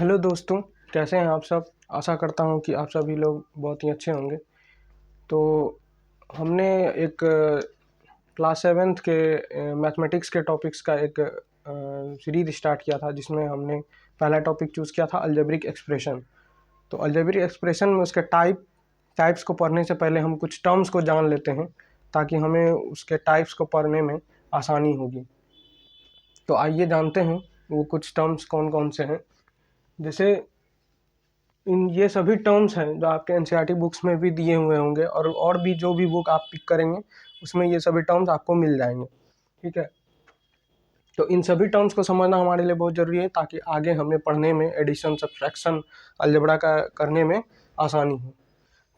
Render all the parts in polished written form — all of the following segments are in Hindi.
हेलो दोस्तों, कैसे हैं आप सब। आशा करता हूं कि आप सभी लोग बहुत ही अच्छे होंगे। तो हमने एक क्लास 7th के मैथमेटिक्स के टॉपिक्स का एक सीरीज स्टार्ट किया था, जिसमें हमने पहला टॉपिक चूज़ किया था अलजेब्रिक एक्सप्रेशन। तो अलजेब्रिक एक्सप्रेशन में उसके टाइप्स को पढ़ने से पहले हम कुछ टर्म्स को जान लेते हैं, ताकि हमें उसके टाइप्स को पढ़ने में आसानी होगी। तो आइए जानते हैं वो कुछ टर्म्स कौन कौन से हैं। जैसे ये सभी टर्म्स हैं जो आपके एनसीईआरटी बुक्स में भी दिए हुए होंगे, और भी जो भी बुक आप पिक करेंगे उसमें ये सभी टर्म्स आपको मिल जाएंगे। ठीक है, तो इन सभी टर्म्स को समझना हमारे लिए बहुत ज़रूरी है, ताकि आगे हमें पढ़ने में एडिशन, सब्ट्रैक्शन, अलजेब्रा का करने में आसानी हो।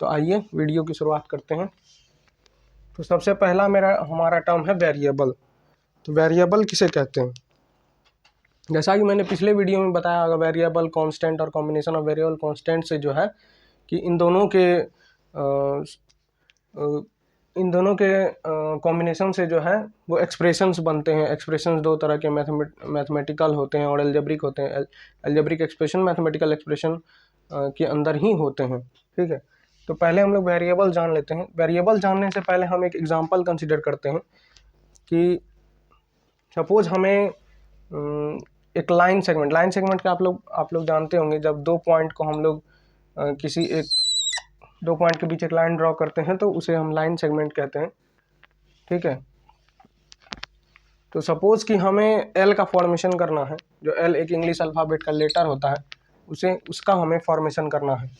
तो आइए वीडियो की शुरुआत करते हैं। तो सबसे पहला हमारा टर्म है वेरिएबल। तो वेरिएबल किसे कहते हैं? जैसा कि मैंने पिछले वीडियो में बताया होगा, वेरिएबल, कांस्टेंट और कॉम्बिनेशन ऑफ वेरिएबल कांस्टेंट से जो है कि इन दोनों के कॉम्बिनेशन से जो है वो एक्सप्रेशंस बनते हैं। एक्सप्रेशंस दो तरह के मैथमेटिकल होते हैं और एल्जेब्रिक होते हैं। एल्जेब्रिक एक्सप्रेशन मैथमेटिकल एक्सप्रेशन के अंदर ही होते हैं। ठीक है, तो पहले हम लोग वेरिएबल जान लेते हैं। वेरिएबल जानने से पहले हम एक एग्जांपल कंसिडर करते हैं कि सपोज हमें एक लाइन सेगमेंट का आप लोग जानते होंगे। जब दो पॉइंट को हम लोग दो पॉइंट के बीच एक लाइन ड्रॉ करते हैं तो उसे हम लाइन सेगमेंट कहते हैं। ठीक है, तो सपोज कि हमें एल का फॉर्मेशन करना है। जो एल एक इंग्लिश अल्फ़ाबेट का लेटर होता है, उसका हमें फॉर्मेशन करना है।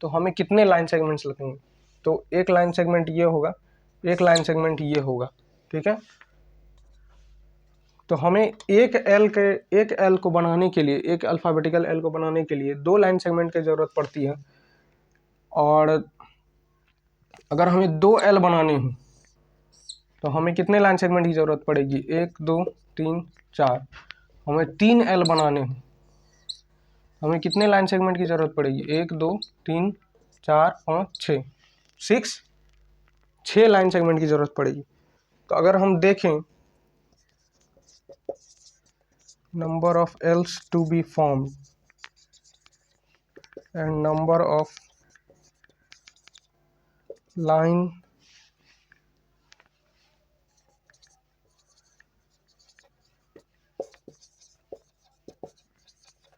तो हमें कितने लाइन सेगमेंट्स लगेंगे? तो एक लाइन सेगमेंट ये होगा, एक लाइन सेगमेंट ये होगा। ठीक है, तो हमें एक एल को बनाने के लिए, एक अल्फ़ाबेटिकल एल को बनाने के लिए दो लाइन सेगमेंट की ज़रूरत पड़ती है। और अगर हमें दो एल बनाने हो तो हमें कितने लाइन सेगमेंट की ज़रूरत पड़ेगी? 1 2 3 4। हमें 3 एल बनाने हो, हमें कितने लाइन सेगमेंट की ज़रूरत पड़ेगी? 1 2 3 4 5 6 6 लाइन सेगमेंट की ज़रूरत पड़ेगी। तो अगर हम देखें number of L's to be formed and number of line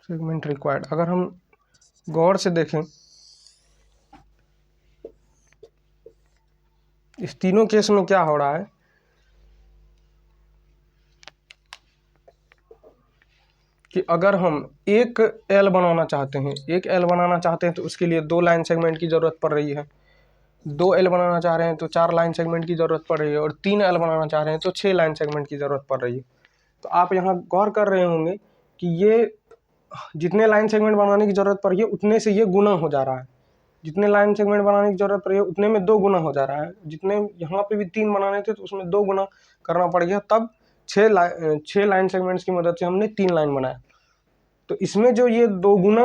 segment required, अगर हम गौर से देखें इस तीनों केस में क्या हो रहा है कि अगर हम एक एल बनाना चाहते हैं तो उसके लिए दो लाइन सेगमेंट की ज़रूरत पड़ रही है। दो एल बनाना चाह रहे हैं तो 4 लाइन सेगमेंट की ज़रूरत पड़ रही है। और 3 एल बनाना चाह रहे हैं तो 6 लाइन सेगमेंट की ज़रूरत पड़ रही है। तो आप यहाँ गौर कर रहे होंगे कि ये जितने लाइन सेगमेंट बनाने की ज़रूरत पड़ रही है उतने से ये गुना हो जा रहा है। जितने लाइन सेगमेंट बनाने की ज़रूरत पड़ रही है उतने में 2 गुना हो जा रहा है। जितने यहाँ पे भी 3 बनाने थे तो उसमें 2 गुना करना पड़ गया, तब 6 लाइन सेगमेंट्स की मदद से हमने 3 लाइन बनाया। तो इसमें जो ये दो गुना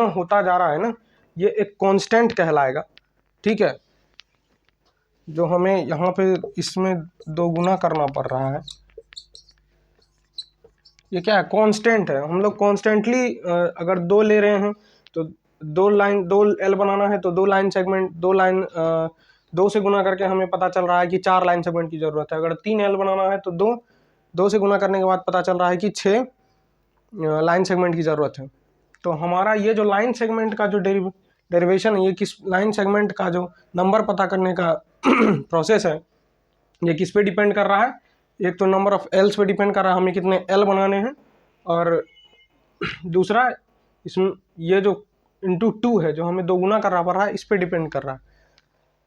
होता जा रहा है ना, ये एक कांस्टेंट कहलाएगा। ठीक है, जो हमें यहाँ पे इसमें 2 गुना करना पड़ रहा है, ये क्या है? कांस्टेंट है। हम लोग कॉन्स्टेंटली अगर 2 ले रहे हैं तो 2 एल बनाना है तो 2 से गुना करके हमें पता चल रहा है कि 4 लाइन सेगमेंट की ज़रूरत है। अगर 3 एल बनाना है तो 2 से गुना करने के बाद पता चल रहा है कि 6 लाइन सेगमेंट की ज़रूरत है। तो हमारा ये जो लाइन सेगमेंट का जो डेरिवेशन है, ये किस लाइन सेगमेंट का जो नंबर पता करने का प्रोसेस है, ये किस पे डिपेंड कर रहा है? एक तो नंबर ऑफ एल्स पे डिपेंड कर रहा है, हमें कितने एल बनाने हैं। और दूसरा इसमें ये जो इंटू 2 है, जो हमें 2 गुना करना पड़ रहा है, इस पे डिपेंड कर रहा है।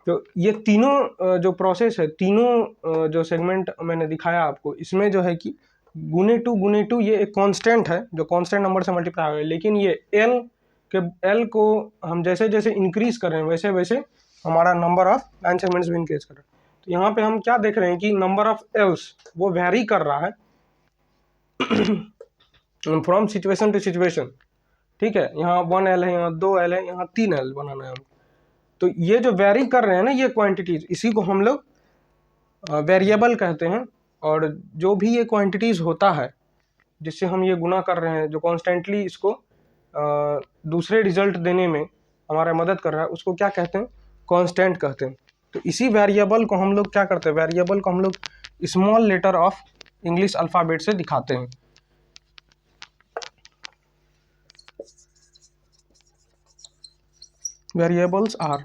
तो ये तीनों जो प्रोसेस है, तीनों जो सेगमेंट मैंने दिखाया आपको, इसमें जो है कि गुने टू ये एक कांस्टेंट है जो कांस्टेंट नंबर से मल्टीप्लाई हो रहा है। लेकिन ये एल को हम जैसे जैसे इंक्रीज कर रहे हैं वैसे वैसे हमारा नंबर ऑफ लाइन सेगमेंट्स भी इंक्रीज कर रहा है। तो यहाँ पे हम क्या देख रहे हैं कि नंबर ऑफ एल्स वो वेरी कर रहा है फ्रॉम सिचुएशन टू सिचुएशन। ठीक है, यहाँ 1 एल है, यहाँ 2 एल है, यहाँ 3 एल बनाना है हम। तो ये जो वेरी कर रहे हैं ना ये क्वांटिटीज, इसी को हम लोग वेरिएबल कहते हैं। और जो भी ये क्वांटिटीज होता है जिससे हम ये गुना कर रहे हैं, जो कॉन्स्टेंटली इसको दूसरे रिजल्ट देने में हमारा मदद कर रहा है, उसको क्या कहते हैं? कांस्टेंट कहते हैं। तो इसी वेरिएबल को हम लोग क्या करते हैं? वेरिएबल को हम लोग small letter of English alphabet से दिखाते हैं। Variables are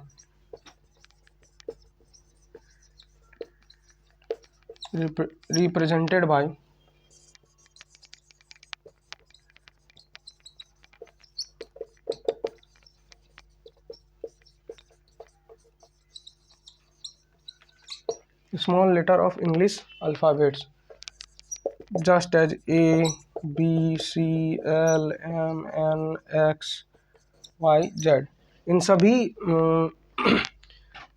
represented by small letter of English alphabets just as A, B, C, L, M, N, X, Y, Z। इन सभी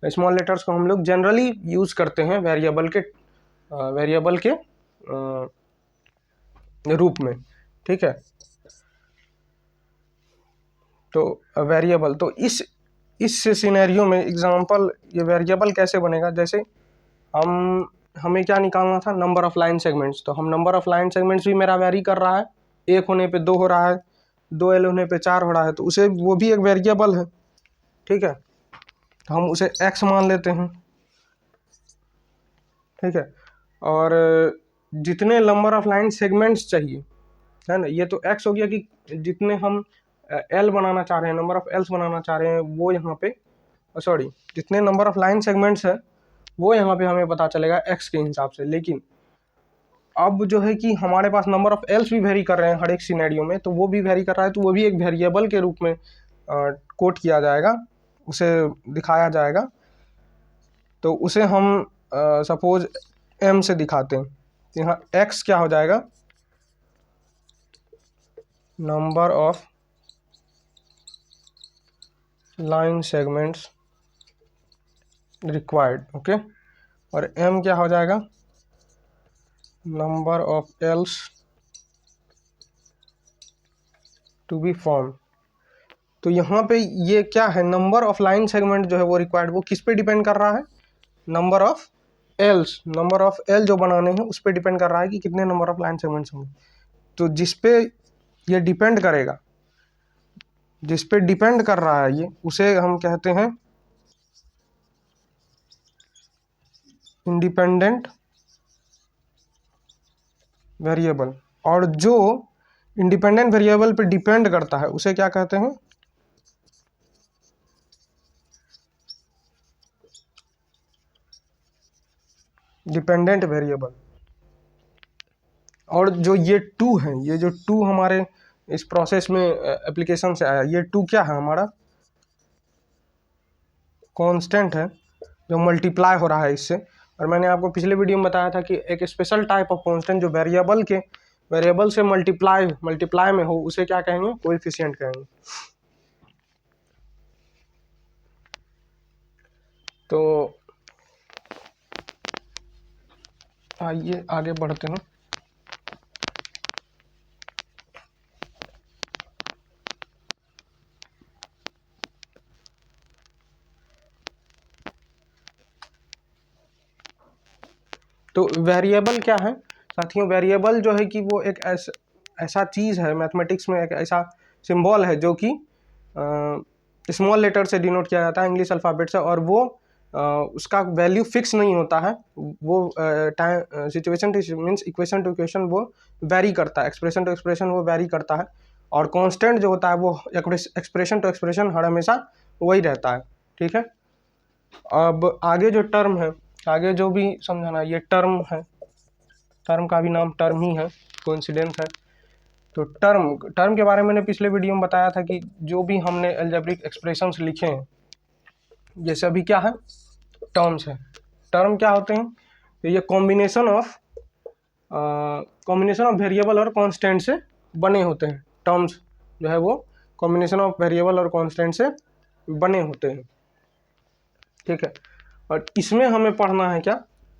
स्मॉल लेटर्स को हम लोग जनरली यूज करते हैं वेरिएबल के रूप में, ठीक है। तो वेरिएबल, तो इस सिनेरियो में एग्जांपल, ये वेरिएबल कैसे बनेगा? जैसे हमें क्या निकालना था? Number of line segments. तो हम नंबर ऑफ लाइन सेगमेंट्स भी मेरा वेरी कर रहा है, 1 होने पे 2 हो रहा है, 2L होने पे 4 हो रहा है, तो उसे वो भी एक वेरिएबल है, ठीक है। तो हम उसे x मान लेते हैं, ठीक है। और जितने नंबर ऑफ लाइन सेगमेंट्स चाहिए, है ना, ये तो x हो गया कि जितने हम L बनाना चाह रहे हैं, नंबर ऑफ L's बनाना चाह रहे हैं, वो यहाँ पे सॉरी जितने नंबर ऑफ लाइन सेगमेंट्स है वो यहाँ पे हमें पता चलेगा x के हिसाब से। लेकिन अब जो है कि हमारे पास नंबर ऑफ L's भी वेरी कर रहे हैं हर एक सिनेरियो में, तो वो भी वेरी कर रहा है, तो वो भी एक वेरिएबल के रूप में कोट किया जाएगा, उसे दिखाया जाएगा। तो उसे हम सपोज m से दिखाते हैं, तो यहाँ x क्या हो जाएगा? Number of line segments required, okay. और m क्या हो जाएगा? Number of L's to be form. तो यहाँ पे ये क्या है? नंबर ऑफ लाइन सेगमेंट जो है वो रिक्वायर्ड, वो किस पे डिपेंड कर रहा है? Number of else, number of L जो बनाने हैं उस पे डिपेंड कर रहा है कि कितने नंबर ऑफ लाइन सेगमेंट्स होंगे। तो जिस पे ये डिपेंड करेगा, जिस पे डिपेंड कर रहा है ये, उसे हम कहते हैं इंडिपेंडेंट वेरिएबल। और जो इंडिपेंडेंट वेरिएबल पे डिपेंड करता है उसे क्या कहते हैं? Dependent variable. और जो ये 2 है, ये जो 2 हमारे इस प्रोसेस में एप्लीकेशन से आया, ये 2 क्या है? हमारा कांस्टेंट है जो मल्टीप्लाई हो रहा है इससे। और मैंने आपको पिछले वीडियो में बताया था कि एक स्पेशल टाइप ऑफ कांस्टेंट जो वेरिएबल से मल्टीप्लाई में हो, उसे क्या कहेंगे? कोएफिशिएंट कहेंगे। तो आइए आगे बढ़ते हैं। तो वेरिएबल क्या है साथियों? वेरिएबल जो है कि वो एक ऐसा चीज़ है, मैथमेटिक्स में एक ऐसा सिंबल है जो कि स्मॉल लेटर से डिनोट किया जाता है, इंग्लिश अल्फ़ाबेट से। और वो उसका वैल्यू फिक्स नहीं होता है, वो time situation two means equation two equation वो वेरी करता है, एक्सप्रेशन टू एक्सप्रेशन वो वेरी करता है। और कांस्टेंट जो होता है वो एक्सप्रेशन टू एक्सप्रेशन हर हमेशा वही रहता है, ठीक है। अब आगे जो टर्म है, आगे जो भी समझाना, ये टर्म है, टर्म का भी नाम टर्म ही है, कोइंसिडेंस है। तो टर्म के बारे में मैंने पिछले वीडियो में बताया था कि जो भी हमने अलजेब्रिक एक्सप्रेशंस लिखे हैं ये सभी क्या है? टर्म्स है। टर्म क्या होते हैं? तो ये कॉम्बिनेशन ऑफ वेरिएबल और कांस्टेंट से बने होते हैं। टर्म्स जो है वो कॉम्बिनेशन ऑफ वेरिएबल और कांस्टेंट से बने होते हैं, ठीक है। और इसमें हमें पढ़ना है क्या?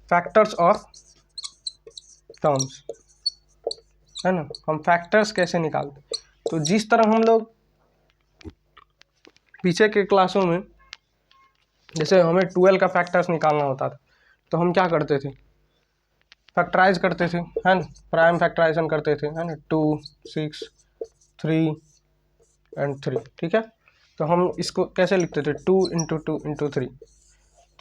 फैक्टर्स ऑफ टर्म्स, है ना। हम फैक्टर्स कैसे निकालते हैं? तो जिस तरह हम लोग पीछे के क्लासों में, जैसे हमें 12 का फैक्टर्स निकालना होता था, तो हम क्या करते थे? फैक्टराइज करते थे, है ना, प्राइम फैक्टराइजेशन करते थे, है ना, 2 6 3 एंड 3, ठीक है। तो हम इसको कैसे लिखते थे, 2 इंटू 2 इंटू 3।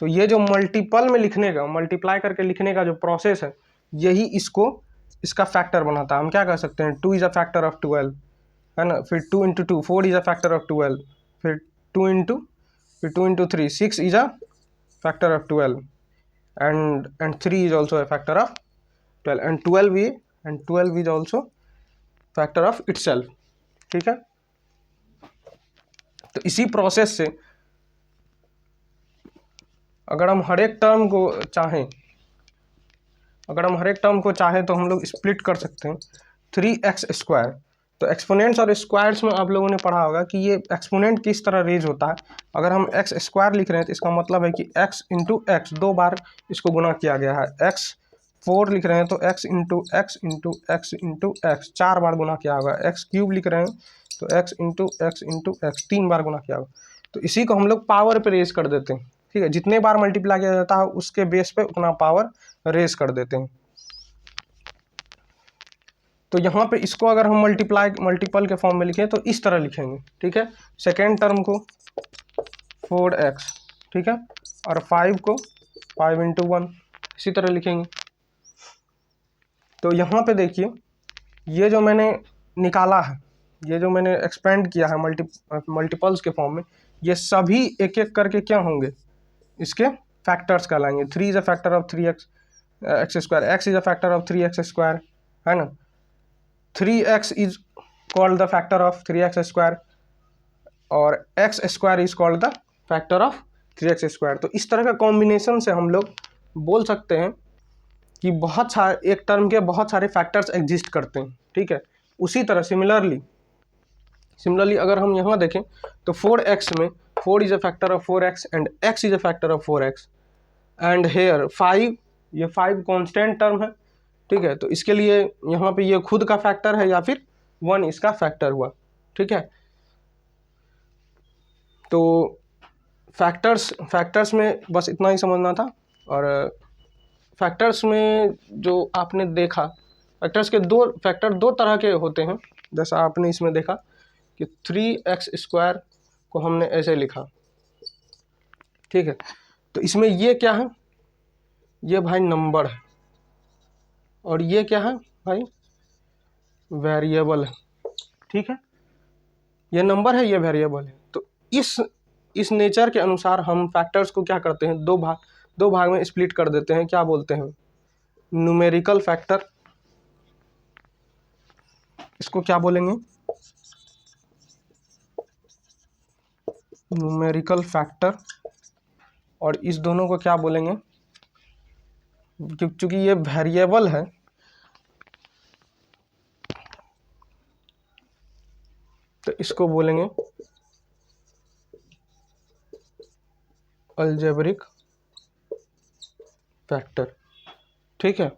तो ये जो मल्टीपल में लिखने का, मल्टीप्लाई करके लिखने का जो प्रोसेस है, यही इसको इसका फैक्टर बनाता है। हम क्या कर सकते हैं, 2 इज अ फैक्टर ऑफ 12, है ना, फिर 2 into 2 4 is a factor of 12, फिर 2 into 3 6 is a factor of 12, and 3 is also a factor of 12, and 12 is also factor of itself, ठीक है। तो इसी प्रोसेस से अगर हम हर एक टर्म को चाहें तो हम लोग स्प्लिट कर सकते हैं 3x²। तो एक्सपोनेंट्स और स्क्वायर्स में आप लोगों ने पढ़ा होगा कि ये एक्सपोनेंट किस तरह रेज होता है। अगर हम x² लिख रहे हैं तो इसका मतलब है कि x इंटू एक्स 2 बार इसको गुना किया गया है। x4 लिख रहे हैं तो x into x into x into x 4 बार गुना किया होगा। x³ लिख रहे हैं तो x into x into x 3 बार गुना किया होगा। तो इसी को हम लोग पावर पे रेज कर देते हैं, ठीक है। जितने बार मल्टीप्लाई किया जाता है उसके बेस पे उतना पावर रेज कर देते हैं। तो यहाँ पे इसको अगर हम मल्टीपल के फॉर्म में लिखें तो इस तरह लिखेंगे, ठीक है। सेकेंड टर्म को 4x, ठीक है, और 5 को 5 इंटू 1 इसी तरह लिखेंगे। तो यहाँ पे देखिए, ये जो मैंने निकाला है, ये जो मैंने एक्सपेंड किया है मल्टीपल्स के फॉर्म में, ये सभी एक एक करके क्या होंगे, इसके फैक्टर्स कहलाएंगे। 3 is a factor of 3x² x is a factor of 3x², है ना। 3x is called the factor of 3x² और x² is called the factor of 3x²। तो इस तरह का कॉम्बिनेशन से हम लोग बोल सकते हैं कि बहुत सारे एक टर्म के बहुत सारे फैक्टर्स एग्जिस्ट करते हैं, ठीक है। उसी तरह सिमिलरली अगर हम यहाँ देखें तो 4x में 4 is a factor of 4x and x is a factor of 4x, and here 5, ये 5 कांस्टेंट टर्म है, ठीक है। तो इसके लिए यहाँ पे ये खुद का फैक्टर है या फिर 1 इसका फैक्टर हुआ, ठीक है। तो फैक्टर्स में बस इतना ही समझना था। और फैक्टर्स में जो आपने देखा, फैक्टर दो तरह के होते हैं। जैसा आपने इसमें देखा कि 3x² को हमने ऐसे लिखा, ठीक है। तो इसमें ये क्या है, ये भाई नंबर है, और ये क्या है भाई, वेरिएबल है, ठीक है। ये नंबर है, ये वेरिएबल है। तो इस नेचर के अनुसार हम फैक्टर्स को क्या करते हैं, दो भाग में स्प्लिट कर देते हैं। क्या बोलते हैं, न्यूमेरिकल फैक्टर, इसको क्या बोलेंगे, न्यूमेरिकल फैक्टर। और इस दोनों को क्या बोलेंगे, क्योंकि ये वेरिएबल है तो इसको बोलेंगे अलजेब्रिक फैक्टर, ठीक है।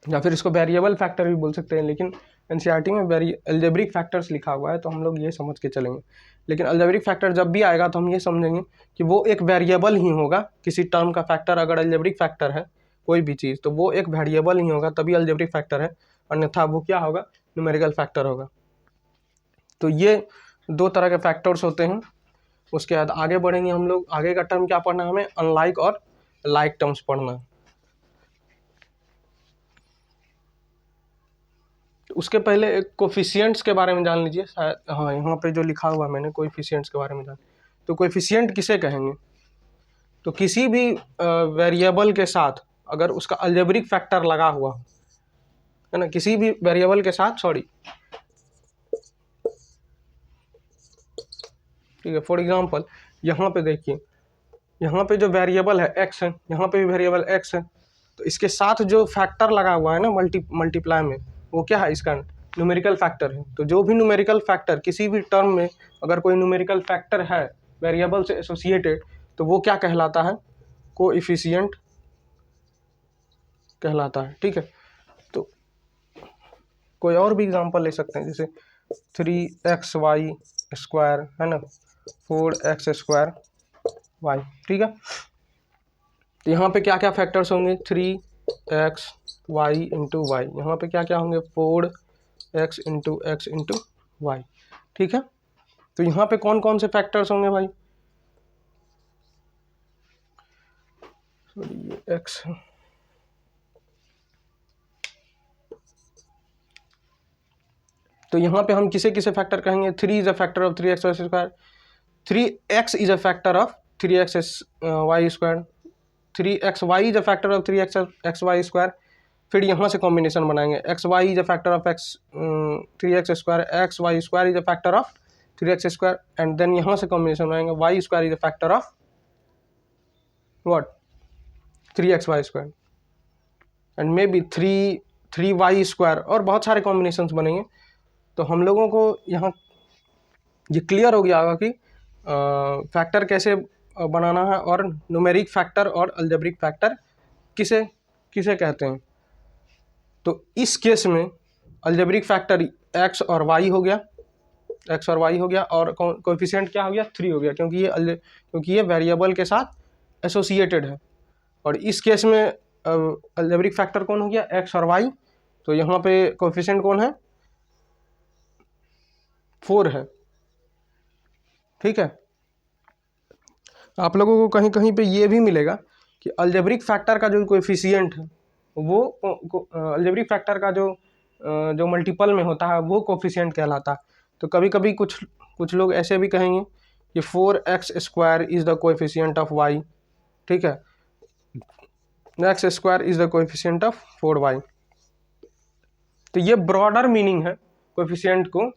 या फिर इसको वेरिएबल फैक्टर भी बोल सकते हैं, लेकिन एनसीईआरटी में अलजेब्रिक फैक्टर्स लिखा हुआ है तो हम लोग ये समझ के चलेंगे। लेकिन अलजेब्रिक फैक्टर जब भी आएगा तो हम ये समझेंगे कि वो एक वेरिएबल ही होगा। किसी टर्म का फैक्टर अगर अलजेब्रिक फैक्टर है कोई भी चीज़, तो वो एक वेरिएबल ही होगा, तभी अलजेब्रिक फैक्टर है, अन्यथा वो क्या होगा, न्यूमेरिकल फैक्टर होगा। तो ये दो तरह के फैक्टर्स होते हैं। उसके बाद आगे बढ़ेंगे हम लोग। आगे का टर्म क्या पढ़ना है हमें, अनलाइक और लाइक टर्म्स पढ़ना है। उसके पहले एक कोफिशिएंट्स के बारे में जान लीजिए। शायद हाँ, यहाँ पे जो लिखा हुआ है मैंने कोफिशिएंट्स के बारे में जान। तो कोफिशिएंट किसे कहेंगे, तो किसी भी वेरिएबल के साथ अगर उसका अलजेब्रिक फैक्टर लगा हुआ है ना, किसी भी वेरिएबल के साथ, ठीक है। फॉर एग्जांपल यहाँ पे देखिए, यहाँ पे जो वेरिएबल है x है, यहाँ पे भी वेरिएबल x है, तो इसके साथ जो फैक्टर लगा हुआ है ना मल्टीप्लाई में, वो क्या है, इसका न्यूमेरिकल फैक्टर है। तो जो भी न्यूमेरिकल फैक्टर किसी भी टर्म में अगर कोई न्यूमेरिकल फैक्टर है वेरिएबल से एसोसिएटेड, तो वो क्या कहलाता है, कोएफिशिएंट कहलाता है, ठीक है। तो कोई और भी एग्जांपल ले सकते हैं, जैसे 3xy² है ना, 4x²y, ठीक है। तो यहाँ पे क्या क्या फैक्टर्स होंगे, 3x वाई इंटू वाई, यहाँ पे क्या क्या होंगे 4x into x into Y. ठीक है, तो यहाँ पे कौन कौन से फैक्टर्स होंगे भाई, सॉरी ये x है, तो यहाँ पे हम किसे किसे फैक्टर कहेंगे, 3 is a factor of 3x Y square, 3x is a factor of 3x Y square, 3xy is a factor of 3x Y square. फिर यहाँ से कॉम्बिनेशन बनाएंगे, X Y is a factor of X 3x square, X Y square is a factor of 3x square, and then यहाँ से कॉम्बिनेशन बनाएंगे Y square is a factor of what 3x Y square, and may be 3y square, और बहुत सारे कॉम्बिनेशन बनेंगे। तो हम लोगों को यहाँ ये क्लियर हो गया होगा कि फैक्टर कैसे बनाना है, और न्यूमेरिक फैक्टर और अलजेब्रिक फैक्टर किसे किसे कहते हैं। तो इस केस में अलजेब्रिक फैक्टर x और y हो गया, x और y हो गया, और कोएफिशिएंट क्या हो गया 3 हो गया, क्योंकि ये वेरिएबल के साथ एसोसिएटेड है। और इस केस में अलजेब्रिक फैक्टर कौन हो गया x और y, तो यहाँ पे कोएफिशिएंट कौन है 4 है। ठीक है, आप लोगों को कहीं कहीं पे ये भी मिलेगा कि अलजेब्रिक फैक्टर का जो कोएफिशिएंट है वो अलजेब्रिक फैक्टर का जो मल्टीपल में होता है वो कोएफिशिएंट कहलाता है। तो कभी कभी कुछ लोग ऐसे भी कहेंगे कि 4x square is the coefficient of y। ठीक है, x square is the coefficient of 4y। तो ये ब्रॉडर मीनिंग है कोएफिशिएंट को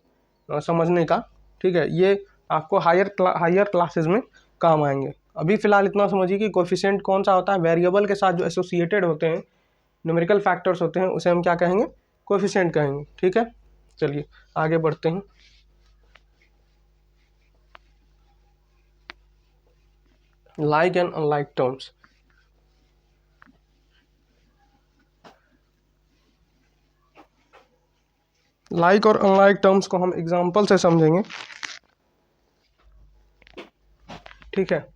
समझने का। ठीक है, ये आपको हायर क्लासेस में काम आएंगे। अभी फिलहाल इतना समझिए कि कोएफिशिएंट कौन सा होता है, वेरिएबल के साथ जो एसोसिएटेड होते हैं न्यूमेरिकल फैक्टर्स होते हैं उसे हम क्या कहेंगे कोएफिशिएंट कहेंगे। ठीक है, चलिए आगे बढ़ते हैं। Like and unlike terms, like और अनलाइक टर्म्स को हम एग्जांपल से समझेंगे। ठीक है,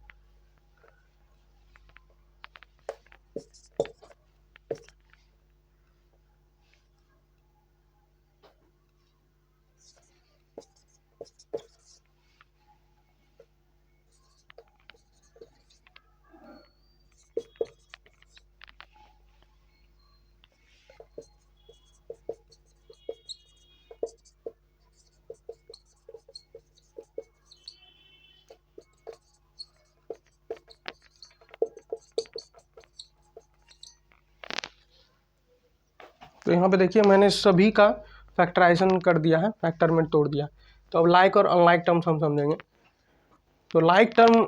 तो यहाँ पे देखिए मैंने सभी का फैक्टराइजेशन कर दिया है, फैक्टर में तोड़ दिया। तो अब लाइक और अनलाइक टर्म्स हम समझेंगे। तो लाइक टर्म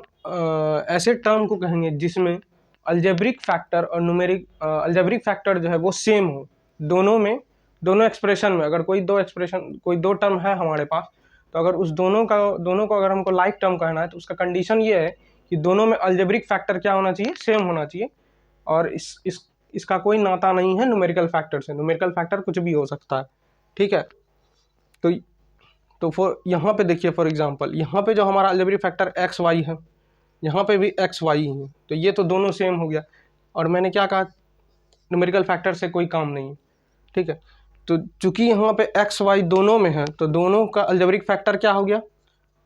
ऐसे टर्म को कहेंगे जिसमें अलजेब्रिक फैक्टर और न्यूमेरिक अलजेब्रिक फैक्टर जो है वो सेम हो, दोनों एक्सप्रेशन में। अगर कोई दो टर्म है हमारे पास, तो अगर उस दोनों को अगर हमको लाइक टर्म कहना है तो उसका कंडीशन ये है कि दोनों में अलजेब्रिक फैक्टर क्या होना चाहिए, सेम होना चाहिए, और इसका कोई नाता नहीं है न्यूमेरिकल फैक्टर से। न्यूमेरिकल फैक्टर कुछ भी हो सकता है। ठीक है, तो यहाँ पे देखिए फॉर एग्जांपल यहाँ पे जो हमारा अलजेब्रिक फैक्टर एक्स वाई है, यहाँ पे भी एक्स वाई है, तो ये तो दोनों सेम हो गया। और मैंने क्या कहा, न्यूमेरिकल फैक्टर से कोई काम नहीं है। ठीक है, तो चूंकि यहाँ पे एक्स वाई दोनों में है तो दोनों का अलजेब्रिक फैक्टर क्या हो गया,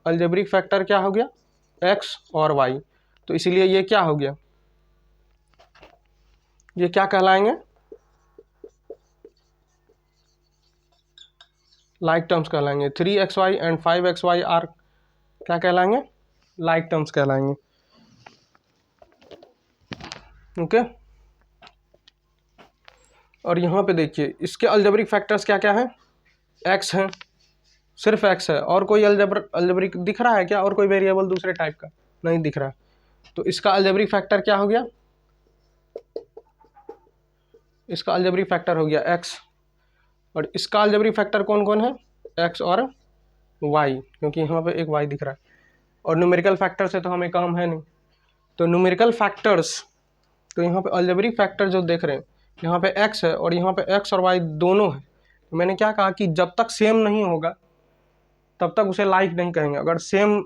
अलजेब्रिक फैक्टर क्या हो गया एक्स और वाई। तो इसीलिए ये क्या हो गया, ये क्या कहलाएंगे लाइक टर्म्स कहलाएंगे। 3xy एंड 5xy आर क्या कहलाएंगे, लाइक टर्म्स कहलाएंगे। ओके, और यहाँ पे देखिए इसके अलजेब्रिक फैक्टर्स क्या क्या है, x है, सिर्फ x है, और कोई अलजेब्रिक दिख रहा है क्या, और कोई वेरिएबल दूसरे टाइप का नहीं दिख रहा है। तो इसका अलजेब्रिक फैक्टर क्या हो गया, इसका अलजेब्रिक फैक्टर हो गया x, और इसका अलजेब्रिक फैक्टर कौन कौन है, x और y, क्योंकि यहाँ पे एक y दिख रहा है, और न्यूमेरिकल फैक्टर से तो हमें काम है नहीं। तो न्यूमेरिकल फैक्टर्स, तो यहाँ पे अलजेब्रिक फैक्टर जो देख रहे हैं यहाँ पे x है और यहाँ पे x और y दोनों है। तो मैंने क्या कहा कि जब तक सेम नहीं होगा तब तक उसे लाइक नहीं कहेंगे, अगर सेम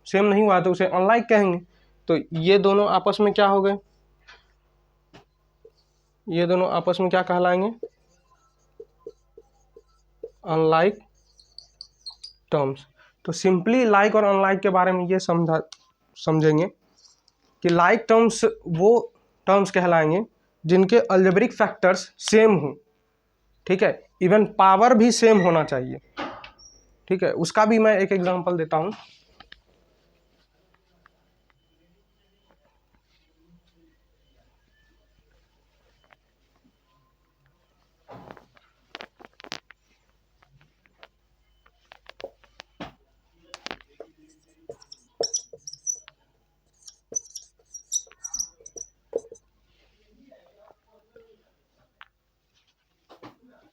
नहीं हुआ तो उसे अनलाइक कहेंगे। तो ये दोनों आपस में क्या हो गए, ये दोनों आपस में क्या कहलाएंगे, अनलाइक टर्म्स। तो सिंपली लाइक और अनलाइक के बारे में ये समझेंगे कि लाइक टर्म्स वो टर्म्स कहलाएंगे जिनके अलजेब्रिक फैक्टर्स सेम हों, ठीक है, इवन पावर भी सेम होना चाहिए, ठीक है। उसका भी मैं एक एग्जांपल देता हूं।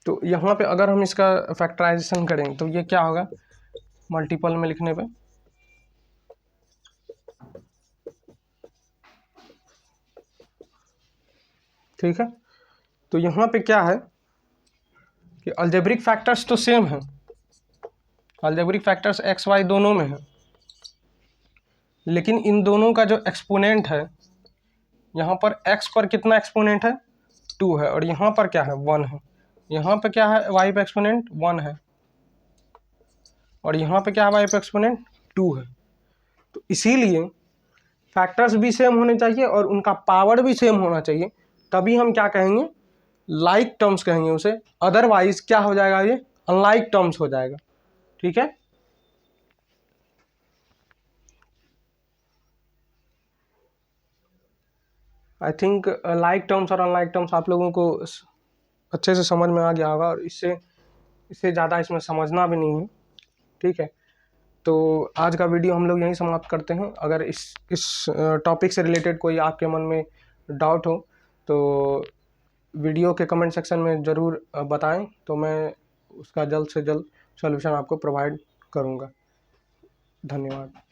तो यहाँ पे अगर हम इसका फैक्टराइजेशन करें तो ये क्या होगा, मल्टीपल में लिखने पे ठीक है। तो यहाँ पे क्या है कि अलजेब्रिक फैक्टर्स तो सेम है, अलजेब्रिक फैक्टर्स एक्स वाई दोनों में है, लेकिन इन दोनों का जो एक्सपोनेंट है, यहाँ पर x पर कितना एक्सपोनेंट है, 2 है, और यहाँ पर क्या है, 1 है। यहाँ पे क्या है, y पे एक्सपोनेंट 1 है, और यहाँ पे क्या है, y पे एक्सपोनेंट 2 है। तो इसीलिए फैक्टर्स भी सेम होने चाहिए और उनका पावर भी सेम होना चाहिए, तभी हम क्या कहेंगे, लाइक टर्म्स कहेंगे उसे। अदरवाइज क्या हो जाएगा, ये अनलाइक टर्म्स हो जाएगा, ठीक है। आई थिंक लाइक टर्म्स और अनलाइक टर्म्स आप लोगों को अच्छे से समझ में आ गया होगा, और इससे ज़्यादा इसमें समझना भी नहीं है, ठीक है। तो आज का वीडियो हम लोग यहीं समाप्त करते हैं। अगर इस टॉपिक से रिलेटेड कोई आपके मन में डाउट हो तो वीडियो के कमेंट सेक्शन में ज़रूर बताएं, तो मैं उसका जल्द से जल्द सॉल्यूशन आपको प्रोवाइड करूंगा। धन्यवाद।